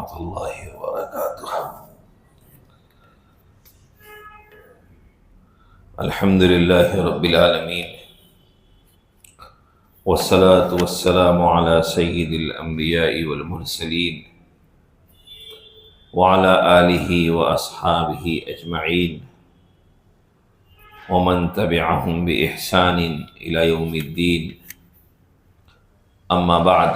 ورحمۃ اللہ وبرکاتہ۔ الحمد للہ رب العالمین والصلاة والسلام على سید الانبیاء والمرسلین وعلى آلہ واصحابہ اجمعین ومن تبعهم بإحسان إلى يوم الدین، اما بعد،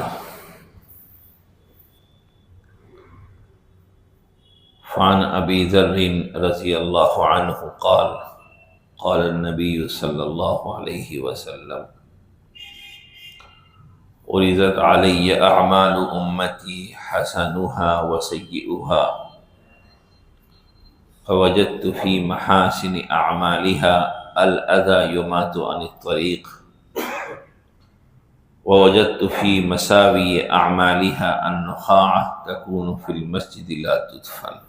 فعن ابی ذر رضی اللہ عنہ قال قال النبی صلی اللہ علیہ وسلم عرضت علی اعمال امتی حسنها وسیئها فوجدت في محاسن اعمالها الاذى يمات عن الطريق ووجدت في مساوي اعمالها النخاعة تكون في المسجد لا تدفن۔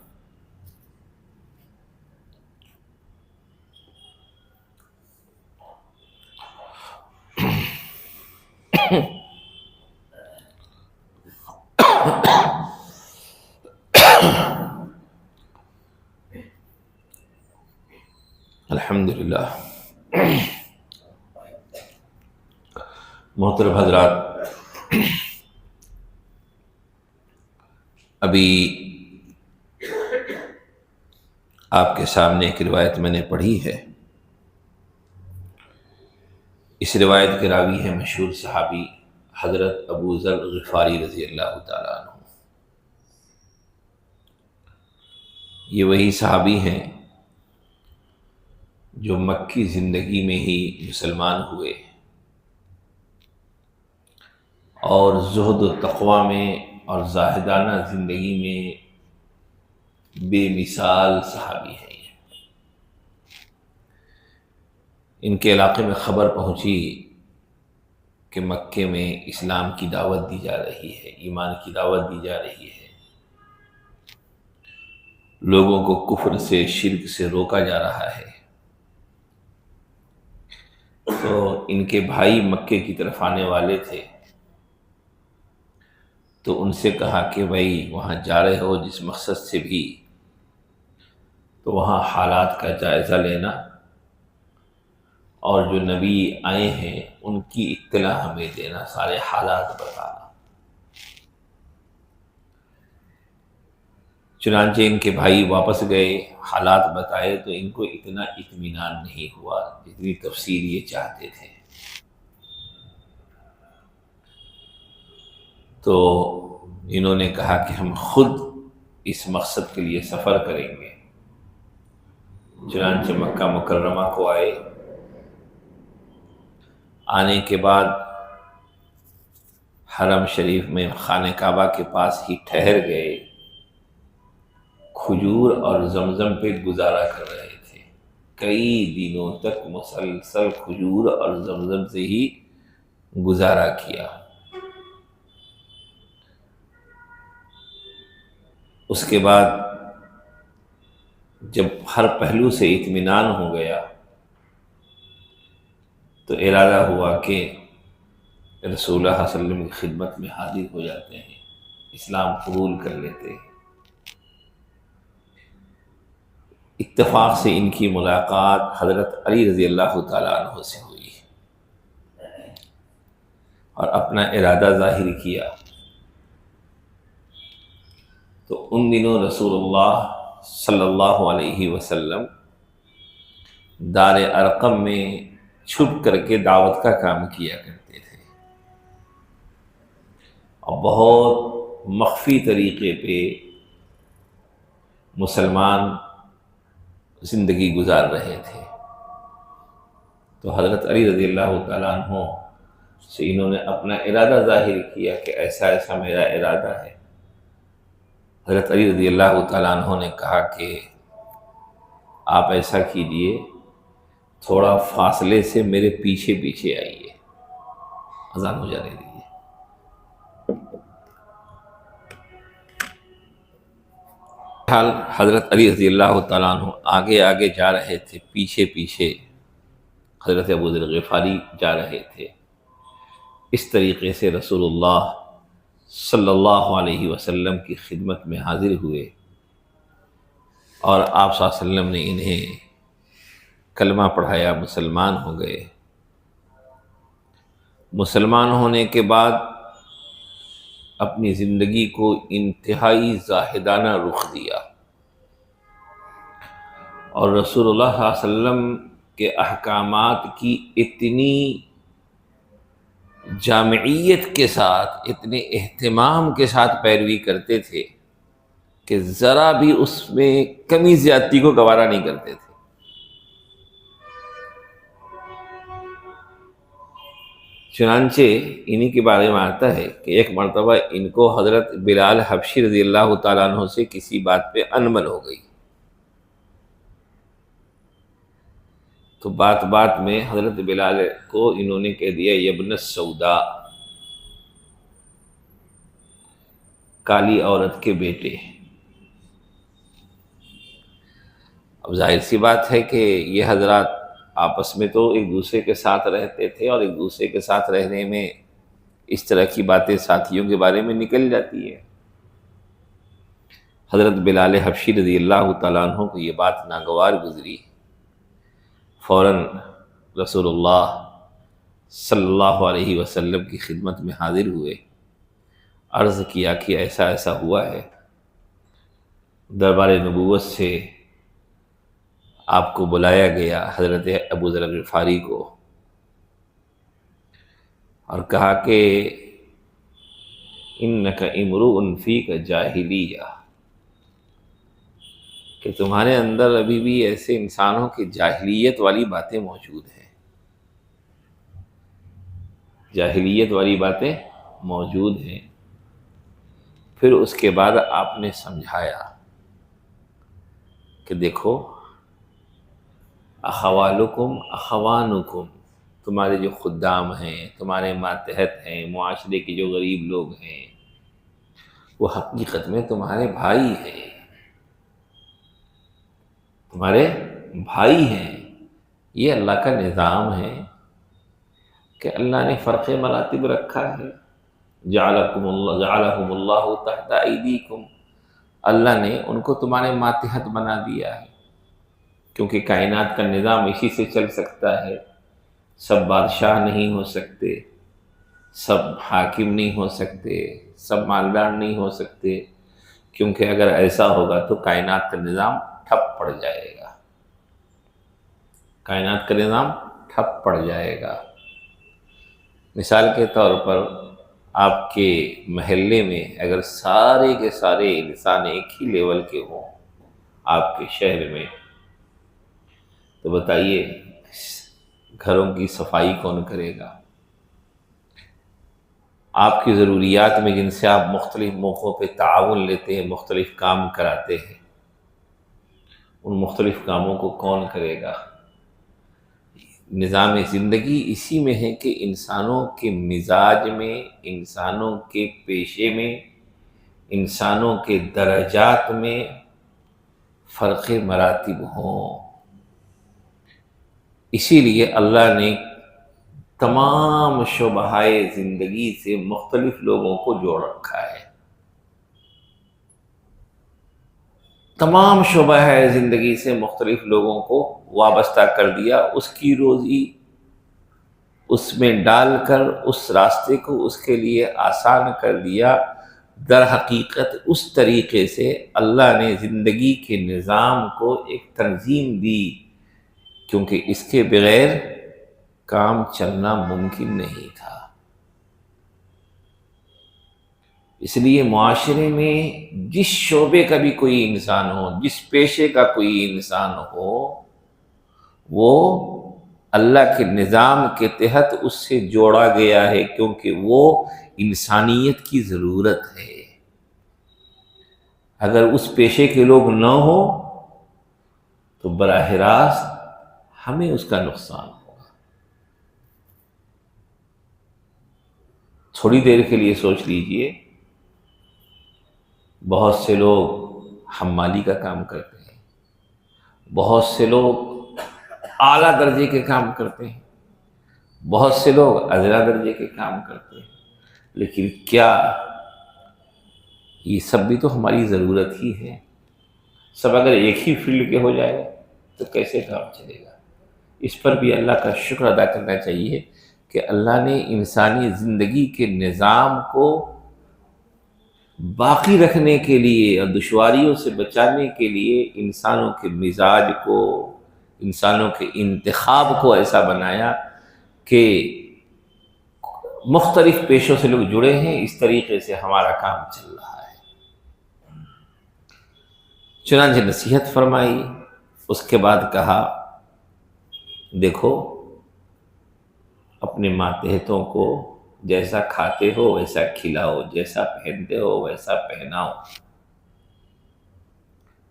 الحمدللہ۔ محترم حضرات، ابھی آپ کے سامنے ایک روایت میں نے پڑھی ہے۔ اس روایت کے راوی ہیں مشہور صحابی حضرت ابو ذر غفاری رضی اللہ تعالیٰ عنہ۔ یہ وہی صحابی ہیں جو مکی زندگی میں ہی مسلمان ہوئے اور زہد و تقوی میں اور زاہدانہ زندگی میں بے مثال صحابی ہیں۔ ان کے علاقے میں خبر پہنچی کہ مکے میں اسلام کی دعوت دی جا رہی ہے، ایمان کی دعوت دی جا رہی ہے، لوگوں کو کفر سے شرک سے روکا جا رہا ہے۔ تو ان کے بھائی مکے کی طرف آنے والے تھے، تو ان سے کہا کہ بھائی وہاں جا رہے ہو جس مقصد سے بھی، تو وہاں حالات کا جائزہ لینا اور جو نبی آئے ہیں ان کی اطلاع ہمیں دینا، سارے حالات بتانا۔ چنانچہ ان کے بھائی واپس گئے، حالات بتائے تو ان کو اتنا اطمینان نہیں ہوا جتنی تفصیل یہ چاہتے تھے۔ تو انہوں نے کہا کہ ہم خود اس مقصد کے لیے سفر کریں گے۔ چنانچہ مکہ مکرمہ کو آئے، آنے کے بعد حرم شریف میں خانہ کعبہ کے پاس ہی ٹھہر گئے، کھجور اور زمزم پہ گزارا کر رہے تھے۔ کئی دنوں تک مسلسل کھجور اور زمزم سے ہی گزارا کیا۔ اس کے بعد جب ہر پہلو سے اطمینان ہو گیا تو ارادہ ہوا کہ رسول اللہ صلی اللہ علیہ وسلم کی خدمت میں حاضر ہو جاتے ہیں، اسلام قبول کر لیتے ہیں۔ اتفاق سے ان کی ملاقات حضرت علی رضی اللہ تعالیٰ عنہ سے ہوئی اور اپنا ارادہ ظاہر کیا۔ تو ان دنوں رسول اللہ صلی اللہ علیہ وسلم دار ارقم میں چھپ کر کے دعوت کا کام کیا کرتے تھے اور بہت مخفی طریقے پہ مسلمان زندگی گزار رہے تھے۔ تو حضرت علی رضی اللہ تعالیٰ عنہ سے انہوں نے اپنا ارادہ ظاہر کیا کہ ایسا ایسا میرا ارادہ ہے۔ حضرت علی رضی اللہ تعالیٰ عنہ نے کہا کہ آپ ایسا کیجئے، تھوڑا فاصلے سے میرے پیچھے پیچھے آئیے، اذان ہو جانے دیجیے۔ حال حضرت علی رضی اللہ تعالیٰ عنہ آگے آگے جا رہے تھے، پیچھے پیچھے حضرت ابو ذر غفاری جا رہے تھے۔ اس طریقے سے رسول اللہ صلی اللہ علیہ وسلم کی خدمت میں حاضر ہوئے اور آپ صلی اللہ علیہ وسلم نے انہیں کلمہ پڑھایا، مسلمان ہو گئے۔ مسلمان ہونے کے بعد اپنی زندگی کو انتہائی زاہدانہ رخ دیا، اور رسول اللہ صلی اللہ علیہ وسلم کے احکامات کی اتنی جامعیت کے ساتھ، اتنے اہتمام کے ساتھ پیروی کرتے تھے کہ ذرا بھی اس میں کمی زیادتی کو گوارا نہیں کرتے تھے۔ چنانچہ انہی کے بارے میں آتا ہے کہ ایک مرتبہ ان کو حضرت بلال حبشی رضی اللہ تعالیٰ عنہ سے کسی بات پہ انبن ہو گئی، تو بات بات میں حضرت بلال کو انہوں نے کہہ دیا یبن السودا، کالی عورت کے بیٹے۔ اب ظاہر سی بات ہے کہ یہ حضرات آپس میں تو ایک دوسرے کے ساتھ رہتے تھے، اور ایک دوسرے کے ساتھ رہنے میں اس طرح کی باتیں ساتھیوں کے بارے میں نکل جاتی ہے۔ حضرت بلال حبشی رضی اللہ تعالیٰ عنہ کو یہ بات ناگوار گزری، فوراً رسول اللہ صلی اللہ علیہ وسلم کی خدمت میں حاضر ہوئے، عرض کیا کہ ایسا ایسا ہوا ہے، دربار نبوت سے آپ کو بلایا گیا حضرت ابو ذر غفاری کو، اور کہا کہ انک امرؤ فیک جاہلیہ، کہ تمہارے اندر ابھی بھی ایسے انسانوں کی جاہلیت والی باتیں موجود ہیں، جاہلیت والی باتیں موجود ہیں۔ پھر اس کے بعد آپ نے سمجھایا کہ دیکھو، اخوالکم اخوانکم، تمہارے جو خدام ہیں، تمہارے ماتحت ہیں، معاشرے کے جو غریب لوگ ہیں، وہ حقیقت میں تمہارے بھائی ہیں، تمہارے بھائی ہیں۔ یہ اللہ کا نظام ہے کہ اللہ نے فرق مراتب رکھا ہے، جعلہم اللہ تحت ایدیکم، اللہ نے ان کو تمہارے ماتحت بنا دیا ہے، کیونکہ کائنات کا نظام اسی سے چل سکتا ہے۔ سب بادشاہ نہیں ہو سکتے، سب حاکم نہیں ہو سکتے، سب مالدار نہیں ہو سکتے، کیونکہ اگر ایسا ہوگا تو کائنات کا نظام ٹھپ پڑ جائے گا، کائنات کا نظام ٹھپ پڑ جائے گا۔ مثال کے طور پر آپ کے محلے میں اگر سارے کے سارے انسان ایک ہی لیول کے ہوں آپ کے شہر میں، تو بتائیے گھروں کی صفائی کون کرے گا؟ آپ کی ضروریات میں جن سے آپ مختلف موقعوں پہ تعاون لیتے ہیں، مختلف کام کراتے ہیں، ان مختلف کاموں کو کون کرے گا؟ نظام زندگی اسی میں ہے کہ انسانوں کے مزاج میں، انسانوں کے پیشے میں، انسانوں کے درجات میں فرق مراتب ہوں۔ اسی لیے اللہ نے تمام شعبۂ زندگی سے مختلف لوگوں کو جوڑ رکھا ہے، تمام شعبہ زندگی سے مختلف لوگوں کو وابستہ کر دیا، اس کی روزی اس میں ڈال کر اس راستے کو اس کے لیے آسان کر دیا۔ در حقیقت اس طریقے سے اللہ نے زندگی کے نظام کو ایک تنظیم دی، کیونکہ اس کے بغیر کام چلنا ممکن نہیں تھا۔ اس لیے معاشرے میں جس شعبے کا بھی کوئی انسان ہو، جس پیشے کا کوئی انسان ہو، وہ اللہ کے نظام کے تحت اس سے جوڑا گیا ہے، کیونکہ وہ انسانیت کی ضرورت ہے۔ اگر اس پیشے کے لوگ نہ ہو تو براہ راست ہمیں اس کا نقصان ہوگا۔ تھوڑی دیر کے لیے سوچ لیجئے، بہت سے لوگ حمالی کا کام کرتے ہیں، بہت سے لوگ اعلیٰ درجے کے کام کرتے ہیں، بہت سے لوگ ادنا درجے کے کام کرتے ہیں، لیکن کیا یہ سب بھی تو ہماری ضرورت ہی ہے. سب اگر ایک ہی فیلڈ کے ہو جائے تو کیسے کام چلے گا؟ اس پر بھی اللہ کا شکر ادا کرنا چاہیے کہ اللہ نے انسانی زندگی کے نظام کو باقی رکھنے کے لیے اور دشواریوں سے بچانے کے لیے انسانوں کے مزاج کو، انسانوں کے انتخاب کو ایسا بنایا کہ مختلف پیشوں سے لوگ جڑے ہیں. اس طریقے سے ہمارا کام چل رہا ہے. چنانچہ نصیحت فرمائی. اس کے بعد کہا دیکھو اپنے ماتحتوں کو جیسا کھاتے ہو ویسا کھلاؤ، جیسا پہنتے ہو ویسا پہناؤ.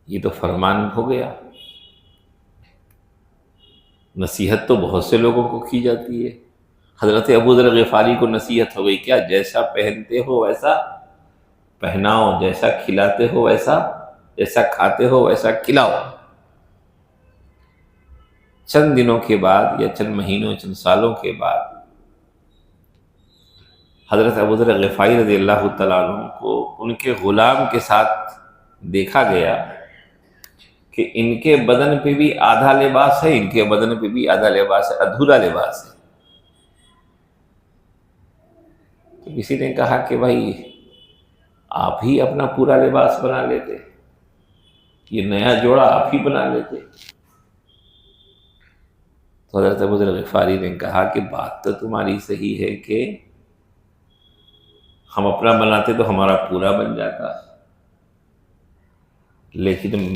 یہ تو فرمان ہو گیا. نصیحت تو بہت سے لوگوں کو کی جاتی ہے. حضرت ابو ذر غفاری کو نصیحت ہو گئی کیا؟ جیسا پہنتے ہو ویسا پہناؤ، جیسا کھلاتے ہو ویسا، جیسا کھاتے ہو ویسا کھلاؤ. چند دنوں کے بعد یا چند مہینوں چند سالوں کے بعد حضرت ابو ذر غفاری رضی اللہ تعالیٰ عنہ کو ان کے غلام کے ساتھ دیکھا گیا کہ ان کے بدن پہ بھی آدھا لباس ہے، ان کے بدن پہ بھی آدھا لباس ہے، ادھورا لباس ہے. تو کسی نے کہا کہ بھائی آپ ہی اپنا پورا لباس بنا لیتے، یہ نیا جوڑا آپ ہی بنا لیتے. تو حضرت ابو ذر غفاری نے کہا کہ بات تو تمہاری صحیح ہے کہ ہم اپنا بناتے تو ہمارا پورا بن جاتا، لیکن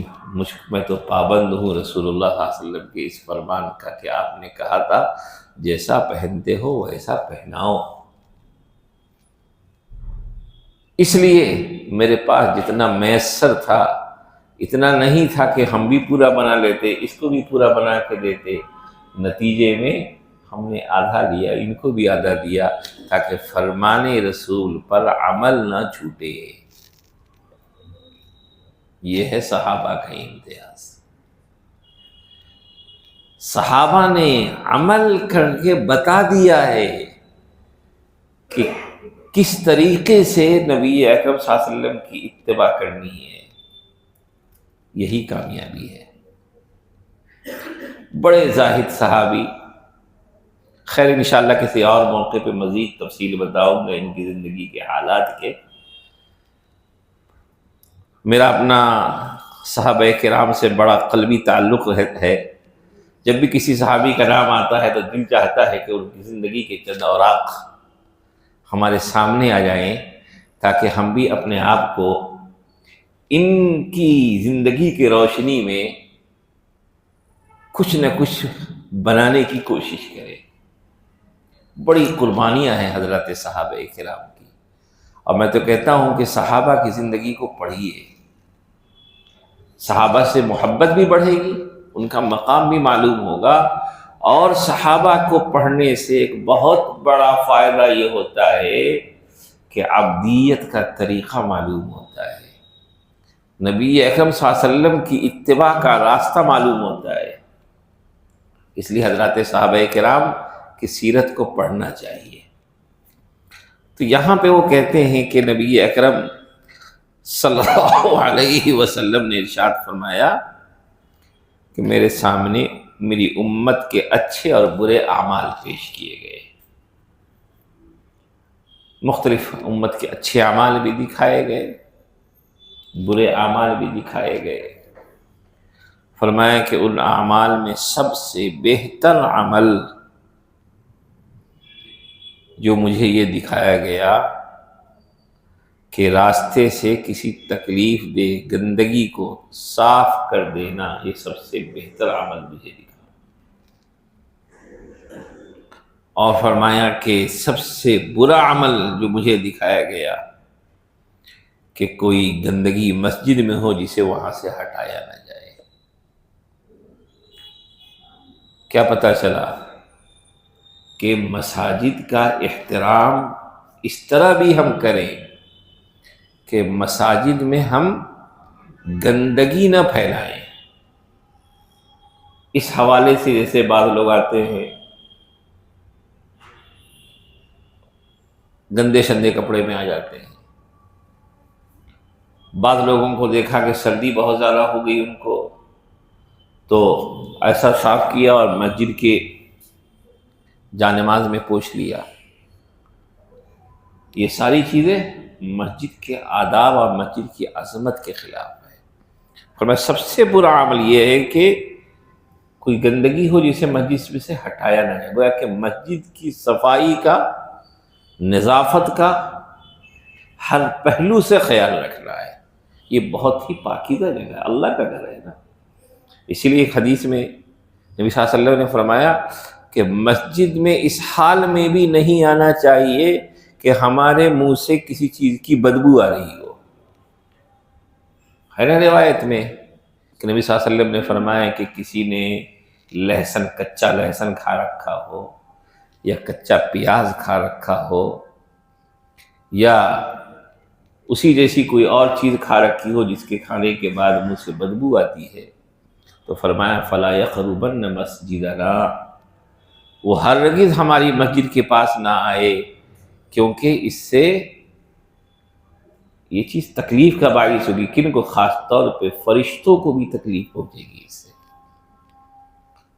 میں تو پابند ہوں رسول اللہ صلی اللہ علیہ وسلم کے اس فرمان کا کہ آپ نے کہا تھا جیسا پہنتے ہو ویسا پہناؤ. اس لیے میرے پاس جتنا میسر تھا اتنا نہیں تھا کہ ہم بھی پورا بنا لیتے، اس کو بھی پورا بنا کے دیتے. نتیجے میں ہم نے آدھا لیا، ان کو بھی آدھا دیا تاکہ فرمان رسول پر عمل نہ چھوٹے. یہ ہے صحابہ کا امتیاز. صحابہ نے عمل کر کے بتا دیا ہے کہ کس طریقے سے نبی اکرم صلی اللہ علیہ وسلم کی اتباع کرنی ہے. یہی کامیابی ہے. بڑے زاہد صحابی، خیر انشاءاللہ کسی اور موقع پہ مزید تفصیل بتاؤں گا ان کی زندگی کے حالات کے. میرا اپنا صحابہ کرام سے بڑا قلبی تعلق ہے. جب بھی کسی صحابی کا نام آتا ہے تو دل چاہتا ہے کہ ان کی زندگی کے چند اوراق ہمارے سامنے آ جائیں تاکہ ہم بھی اپنے آپ کو ان کی زندگی کی روشنی میں کچھ نہ کچھ بنانے کی کوشش کریں. بڑی قربانیاں ہیں حضرات صحابہ کرام کی، اور میں تو کہتا ہوں کہ صحابہ کی زندگی کو پڑھیے. صحابہ سے محبت بھی بڑھے گی، ان کا مقام بھی معلوم ہوگا، اور صحابہ کو پڑھنے سے ایک بہت بڑا فائدہ یہ ہوتا ہے کہ عبدیت کا طریقہ معلوم ہوتا ہے، نبی اکرم صلی اللہ علیہ وسلم کی اتباع کا راستہ معلوم ہوتا ہے. اس لیے حضرات صحابہ کرام کی سیرت کو پڑھنا چاہیے. تو یہاں پہ وہ کہتے ہیں کہ نبی اکرم صلی اللہ علیہ وسلم نے ارشاد فرمایا کہ میرے سامنے میری امت کے اچھے اور برے اعمال پیش کیے گئے. مختلف امت کے اچھے اعمال بھی دکھائے گئے، برے اعمال بھی دکھائے گئے. فرمایا کہ ان اعمال میں سب سے بہتر عمل جو مجھے یہ دکھایا گیا کہ راستے سے کسی تکلیف دہ گندگی کو صاف کر دینا، یہ سب سے بہتر عمل مجھے دکھا. اور فرمایا کہ سب سے برا عمل جو مجھے دکھایا گیا کہ کوئی گندگی مسجد میں ہو جسے وہاں سے ہٹایا نہ جائے. کیا پتہ چلا کہ مساجد کا احترام اس طرح بھی ہم کریں کہ مساجد میں ہم گندگی نہ پھیلائیں. اس حوالے سے جیسے بعض لوگ آتے ہیں گندے شندے کپڑے میں آ جاتے ہیں، بعض لوگوں کو دیکھا کہ سردی بہت زیادہ ہو گئی ان کو، تو ایسا صاف کیا اور مسجد کے جانماز میں پوچھ لیا۔ یہ ساری چیزیں مسجد کے آداب اور مسجد کی عظمت کے خلاف ہے۔ فرمایا سب سے برا عمل یہ ہے کہ کوئی گندگی ہو جسے مسجد میں سے ہٹایا نہ جائے۔ گویا کہ مسجد کی صفائی کا، نظافت کا ہر پہلو سے خیال رکھنا ہے۔ یہ بہت ہی پاکیزہ جگہ ہے، اللہ کا گھر ہے نا۔ اسی لیے ایک حدیث میں نبی صلی اللہ علیہ وسلم نے فرمایا کہ مسجد میں اس حال میں بھی نہیں آنا چاہیے کہ ہمارے منہ سے کسی چیز کی بدبو آ رہی ہو۔ ہے نا روایت میں کہ نبی صلی اللہ علیہ وسلم نے فرمایا کہ کسی نے لہسن، کچا لہسن کھا رکھا ہو، یا کچا پیاز کھا رکھا ہو، یا اسی جیسی کوئی اور چیز کھا رکھی ہو جس کے کھانے کے بعد منہ سے بدبو آتی ہے، تو فرمایا فلا یقربن مسجدنا، وہ ہرگز ہماری مسجد کے پاس نہ آئے، کیونکہ اس سے یہ چیز تکلیف کا باعث ہوگی۔ کن کو؟ خاص طور پہ فرشتوں کو بھی تکلیف پہنچے گی اس سے۔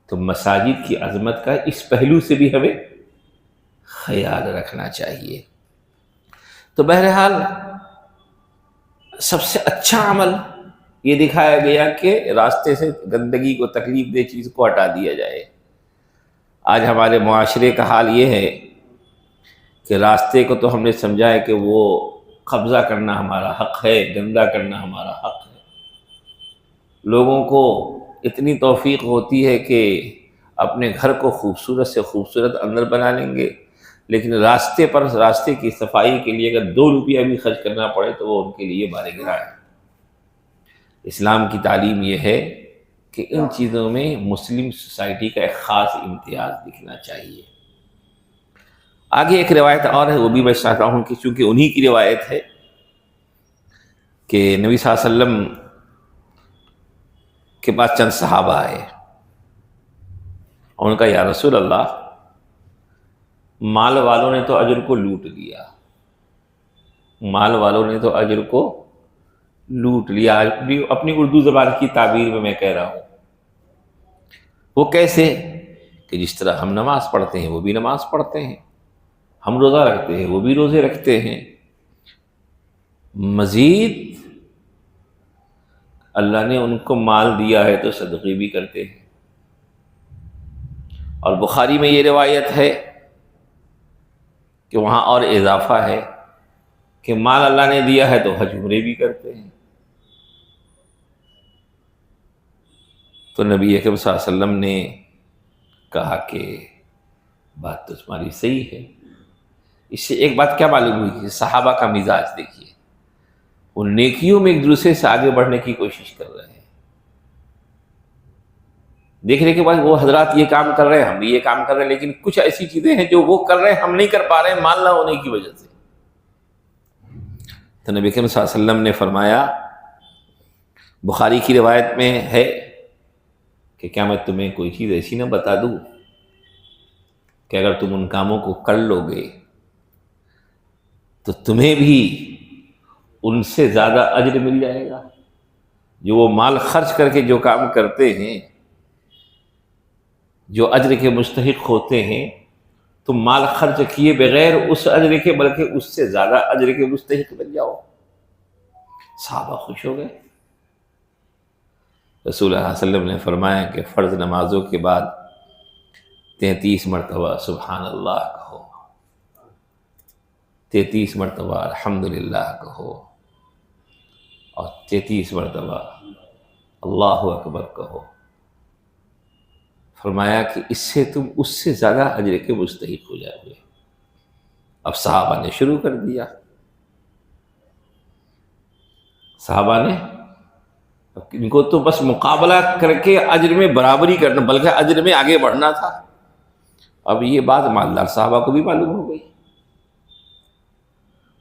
تو مساجد کی عظمت کا اس پہلو سے بھی ہمیں خیال رکھنا چاہیے۔ تو بہرحال سب سے اچھا عمل یہ دکھایا گیا کہ راستے سے گندگی کو، تکلیف دہ چیز کو ہٹا دیا جائے۔ آج ہمارے معاشرے کا حال یہ ہے کہ راستے کو تو ہم نے سمجھا ہے کہ وہ قبضہ کرنا ہمارا حق ہے، گندہ کرنا ہمارا حق ہے۔ لوگوں کو اتنی توفیق ہوتی ہے کہ اپنے گھر کو خوبصورت سے خوبصورت اندر بنا لیں گے، لیکن راستے کی صفائی کے لیے اگر 2 روپیہ بھی خرچ کرنا پڑے تو وہ ان کے لیے بار گراں ہے۔ اسلام کی تعلیم یہ ہے کہ ان چیزوں میں مسلم سوسائٹی کا ایک خاص امتیاز دکھنا چاہیے۔ آگے ایک روایت اور ہے، وہ بھی میں چاہتا ہوں کہ چونکہ انہی کی روایت ہے کہ نبی صلی اللہ علیہ وسلم کے پاس چند صحابہ آئے اور ان کا یا رسول اللہ، مال والوں نے تو اجر کو لوٹ لیا، مال والوں نے تو اجر کو لوٹ لیا۔ اپنی اردو زبان کی تعبیر میں کہہ رہا ہوں، وہ کیسے؟ کہ جس طرح ہم نماز پڑھتے ہیں وہ بھی نماز پڑھتے ہیں، ہم روزہ رکھتے ہیں وہ بھی روزے رکھتے ہیں، مزید اللہ نے ان کو مال دیا ہے تو صدقے بھی کرتے ہیں۔ اور بخاری میں یہ روایت ہے کہ وہاں اور اضافہ ہے کہ مال اللہ نے دیا ہے تو حج عمرے بھی کرتے ہیں۔ تو نبی اکرم صلی اللہ علیہ وسلم نے کہا کہ بات تو تمہاری صحیح ہے۔ اس سے ایک بات کیا معلوم ہوئی کہ صحابہ کا مزاج دیکھیے، وہ نیکیوں میں ایک دوسرے سے آگے بڑھنے کی کوشش کر رہے ہیں۔ دیکھنے کے بعد وہ حضرات یہ کام کر رہے ہیں، ہم بھی یہ کام کر رہے ہیں، لیکن کچھ ایسی چیزیں ہیں جو وہ کر رہے ہیں ہم نہیں کر پا رہے ہیں، مال نہ ہونے کی وجہ سے۔ تو نبی کریم صلی اللہ علیہ وسلم نے فرمایا، بخاری کی روایت میں ہے کہ کیا میں تمہیں کوئی چیز ایسی نہ بتا دوں کہ اگر تم ان کاموں کو کر لو گے تو تمہیں بھی ان سے زیادہ اجر مل جائے گا۔ جو وہ مال خرچ کر کے جو کام کرتے ہیں، جو اجر کے مستحق ہوتے ہیں، تم مال خرچ کیے بغیر اس اجر کے بلکہ اس سے زیادہ اجر کے مستحق بن جاؤ۔ صحابہ خوش ہو گئے۔ رسول اللہ صلی اللہ علیہ وسلم نے فرمایا کہ فرض نمازوں کے بعد 33 مرتبہ سبحان اللہ کہو، 33 مرتبہ الحمدللہ کہو، اور 33 مرتبہ اللہ اکبر کہو۔ فرمایا کہ اس سے تم اس سے زیادہ اجر کے مستحق ہو جاؤ گے۔ اب صحابہ نے شروع کر دیا، صحابہ نے ان کو تو بس مقابلہ کر کے اجر میں برابری کرنا، بلکہ اجر میں آگے بڑھنا تھا۔ اب یہ بات مالدار صحابہ کو بھی معلوم ہو گئی،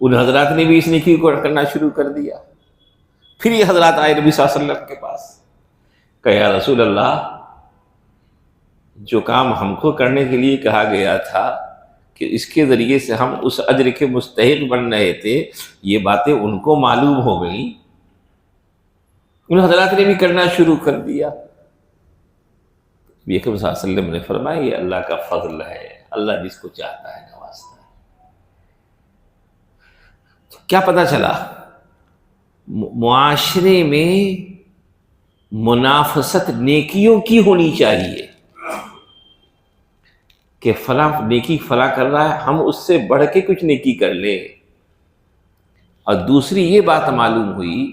ان حضرات نے بھی اس نیکی کو کرنا شروع کر دیا۔ پھر یہ حضرات آئے نبی صلی اللہ علیہ وسلم کے پاس کہ یا رسول اللہ، جو کام ہم کو کرنے کے لیے کہا گیا تھا کہ اس کے ذریعے سے ہم اس اجر کے مستحق بن رہے تھے، یہ باتیں ان کو معلوم ہو گئیں، ان حضرات نے بھی کرنا شروع کر دیا۔ یہ کہ صلی اللہ علیہ وسلم نے فرمایا یہ اللہ کا فضل ہے، اللہ جس کو چاہتا ہے نوازتا ہے۔ تو کیا پتہ چلا؟ معاشرے میں منافست نیکیوں کی ہونی چاہیے کہ فلاں نیکی فلاں کر رہا ہے، ہم اس سے بڑھ کے کچھ نیکی کر لیں۔ اور دوسری یہ بات معلوم ہوئی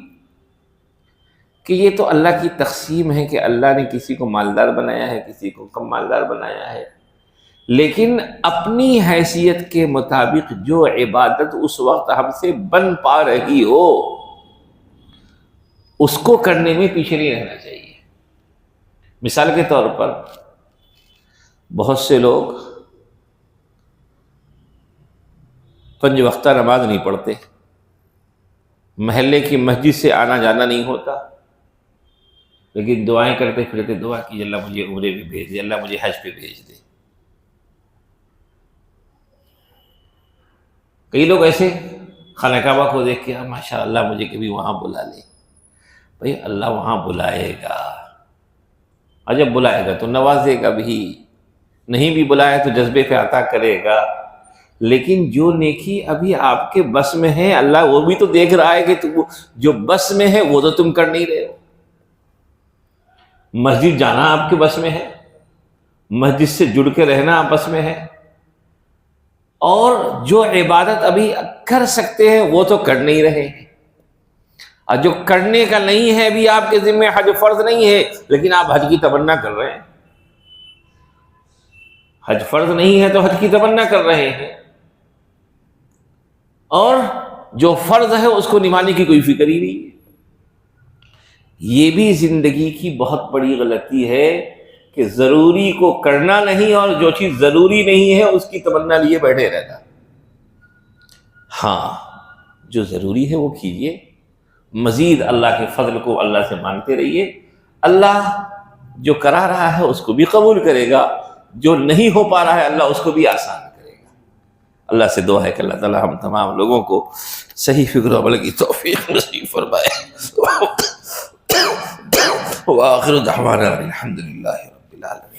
کہ یہ تو اللہ کی تقسیم ہے کہ اللہ نے کسی کو مالدار بنایا ہے، کسی کو کم مالدار بنایا ہے، لیکن اپنی حیثیت کے مطابق جو عبادت اس وقت ہم سے بن پا رہی ہو اس کو کرنے میں پیچھے نہیں رہنا چاہیے۔ مثال کے طور پر بہت سے لوگ 5 وقتہ نماز نہیں پڑھتے، محلے کی مسجد سے آنا جانا نہیں ہوتا، لیکن دعائیں کرتے پھرتے، دعا کی اللہ مجھے عمرے پہ بھیج دے، اللہ مجھے حج پہ بھیج دے۔ کئی لوگ ایسے خانہ کعبہ کو دیکھ کے ماشاء اللہ مجھے کبھی وہاں بلا لے۔ بھئی اللہ وہاں بلائے گا، اور جب بلائے گا تو نوازے گا بھی، نہیں بھی بلائے تو جذبے پہ عطا کرے گا۔ لیکن جو نیکی ابھی آپ کے بس میں ہے اللہ وہ بھی تو دیکھ رہا ہے کہ جو بس میں ہے وہ تو تم کر نہیں رہے ہو۔ مسجد جانا آپ کے بس میں ہے، مسجد سے جڑ کے رہنا آپس میں ہے، اور جو عبادت ابھی کر سکتے ہیں وہ تو کر نہیں رہے ہیں، اور جو کرنے کا نہیں ہے بھی آپ کے ذمہ حج فرض نہیں ہے لیکن آپ حج کی تمنا کر رہے ہیں۔ حج فرض نہیں ہے تو حج کی تمنا کر رہے ہیں، اور جو فرض ہے اس کو نبھانے کی کوئی فکر ہی نہیں ہے۔ یہ بھی زندگی کی بہت بڑی غلطی ہے کہ ضروری کو کرنا نہیں اور جو چیز ضروری نہیں ہے اس کی تمنا لیے بیٹھے رہنا۔ ہاں جو ضروری ہے وہ کیجئے، مزید اللہ کے فضل کو اللہ سے مانگتے رہیے، اللہ جو کرا رہا ہے اس کو بھی قبول کرے گا، جو نہیں ہو پا رہا ہے اللہ اس کو بھی آسان کرے گا۔ اللہ سے دعا ہے کہ اللہ تعالی ہم تمام لوگوں کو صحیح فکر و عمل کی توفیق نصیب فرمائے۔ وآخر دعوانا الحمد للہ رب العالمین۔